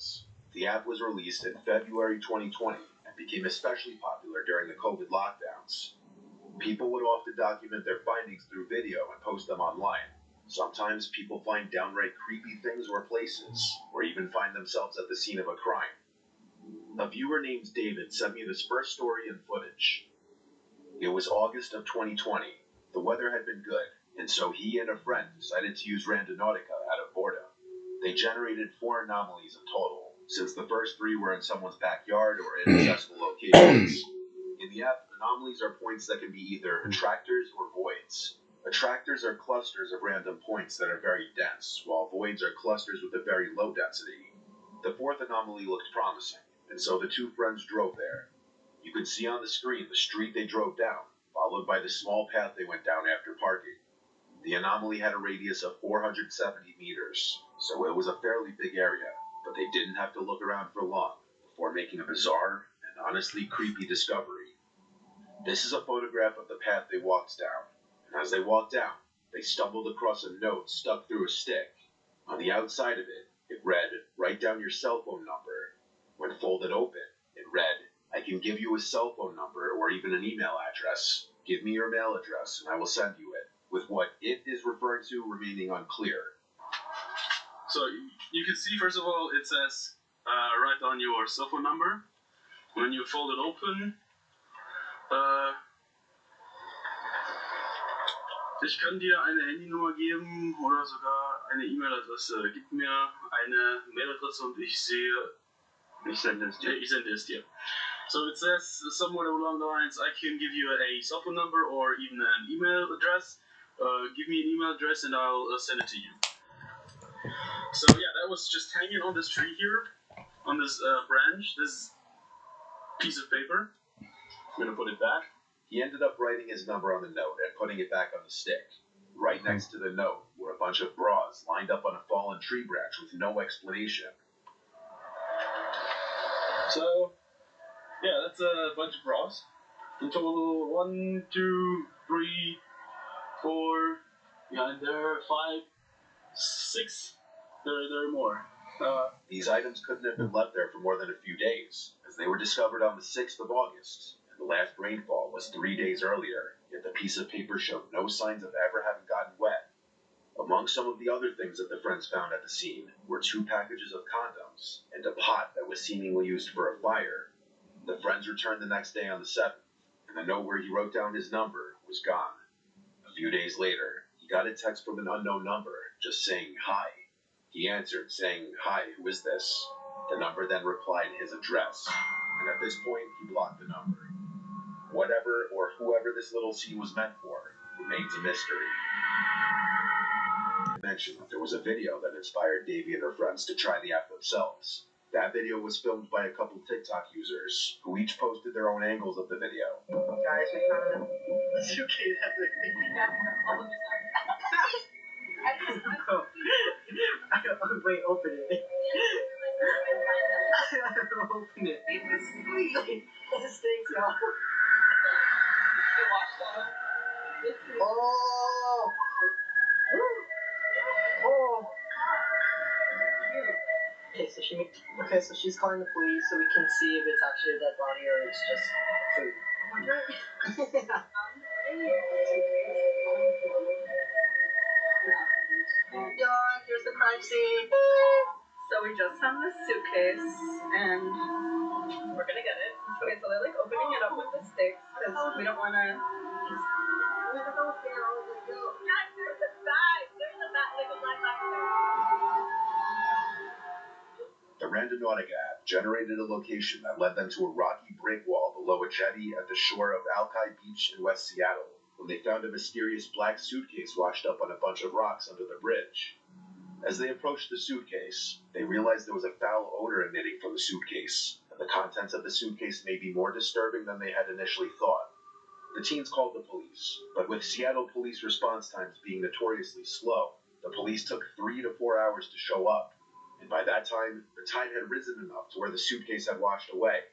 Alertas. The app was released in February 2020 and became especially popular during the COVID lockdowns. People would often document their findings through video and post them online. Sometimes people find downright creepy things or places, or even find themselves at the scene of a crime. A viewer named David sent me this first story and footage. It was August of 2020. The weather had been good, and so he and a friend decided to use Randonautica out of boredom. They generated 4 anomalies in total, since the first 3 were in someone's backyard or inaccessible locations. In the app, anomalies are points that can be either attractors or voids. Attractors are clusters of random points that are very dense, while voids are clusters with a very low density. The 4th anomaly looked promising, and so the 2 friends drove there. You could see on the screen the street they drove down, followed by the small path they went down after parking. The anomaly had a radius of 470 meters, so it was a fairly big area, but they didn't have to look around for long before making a bizarre and honestly creepy discovery. This is a photograph of the path they walked down, and as they walked down, they stumbled across a note stuck through a stick. On the outside of it, it read, "Write down your cell phone number." When folded open, it read, "I can give you a cell phone number or even an email address. Give me your mail address and I will send you it," with what it is referring to remaining unclear. So you can see, first of all, it says, write down your cell phone number. When you fold it open, ich kann dir eine Handynummer geben oder sogar eine E-Mail-Adresse. Gib mir eine Mailadresse und ich sende es dir. So it says somewhere along the lines, I can give you a cell phone number or even an email address. Give me an email address and I'll send it to you. So yeah, that was just hanging on this tree here, on this branch, this piece of paper. I'm gonna put it back. He ended up writing his number on the note and putting it back on the stick. Right next to the note were a bunch of bras lined up on a fallen tree branch with no explanation. So, yeah, that's a bunch of bras. In total, 1, 2, 3, 4, behind there, 5, 6. There are more. These items couldn't have been left there for more than a few days, as they were discovered on the 6th of August, and the last rainfall was 3 days earlier, yet the piece of paper showed no signs of ever having gotten wet. Among some of the other things that the friends found at the scene were 2 packages of condoms and a pot that was seemingly used for a fire. The friends returned the next day on the 7th, and the note where he wrote down his number was gone. A few days later, he got a text from an unknown number just saying hi. He answered saying, "Hi, who is this?" The number then replied his address, and at this point he blocked the number. Whatever or whoever this little scene was meant for remains a mystery. I mentioned that there was a video that inspired Davey and her friends to try the app themselves. That video was filmed by a couple TikTok users, who each posted their own angles of the video. Guys, we found a suitcase at the Wait, open it. Open it. It's sweet. It stinks, y'all. Oh! Oh! Okay, so she's calling the police so we can see if it's actually a dead body or it's just food. Dog, here's the crime scene. So we just found this suitcase and we're gonna get it. Okay, so they're like opening it up with the sticks because we don't want to. We don't know if they're all gonna go. Guys, there's a bag. There's a bag, like a black bag there. The Randonautica app generated a location that led them to a rocky brick wall below a jetty at the shore of Alki Beach in West Seattle, when they found a mysterious black suitcase washed up on a bunch of rocks under the bridge. As they approached the suitcase, they realized there was a foul odor emitting from the suitcase, and the contents of the suitcase may be more disturbing than they had initially thought. The teens called the police, but with Seattle police response times being notoriously slow, the police took 3 to 4 hours to show up, and by that time, the tide had risen enough to where the suitcase had washed away.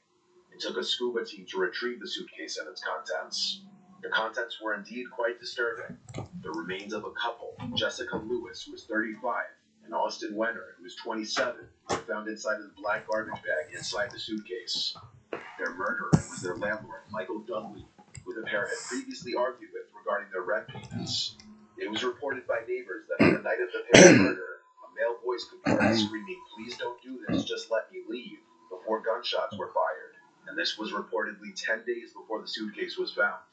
It took a scuba team to retrieve the suitcase and its contents. The contents were indeed quite disturbing. The remains of a couple, Jessica Lewis, who was 35, and Austin Wenner, who was 27, were found inside of the black garbage bag inside the suitcase. Their murderer was their landlord, Michael Dudley, who the pair had previously argued with regarding their rent payments. It was reported by neighbors that on the night of the pair's murder, a male voice could be heard screaming, "Please don't do this, just let me leave," before gunshots were fired. And this was reportedly 10 days before the suitcase was found.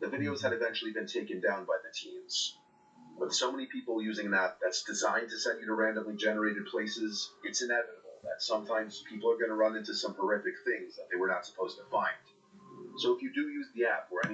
The videos had eventually been taken down by the teens. With so many people using an app that's designed to send you to randomly generated places, it's inevitable that sometimes people are going to run into some horrific things that they were not supposed to find. So if you do use the app or any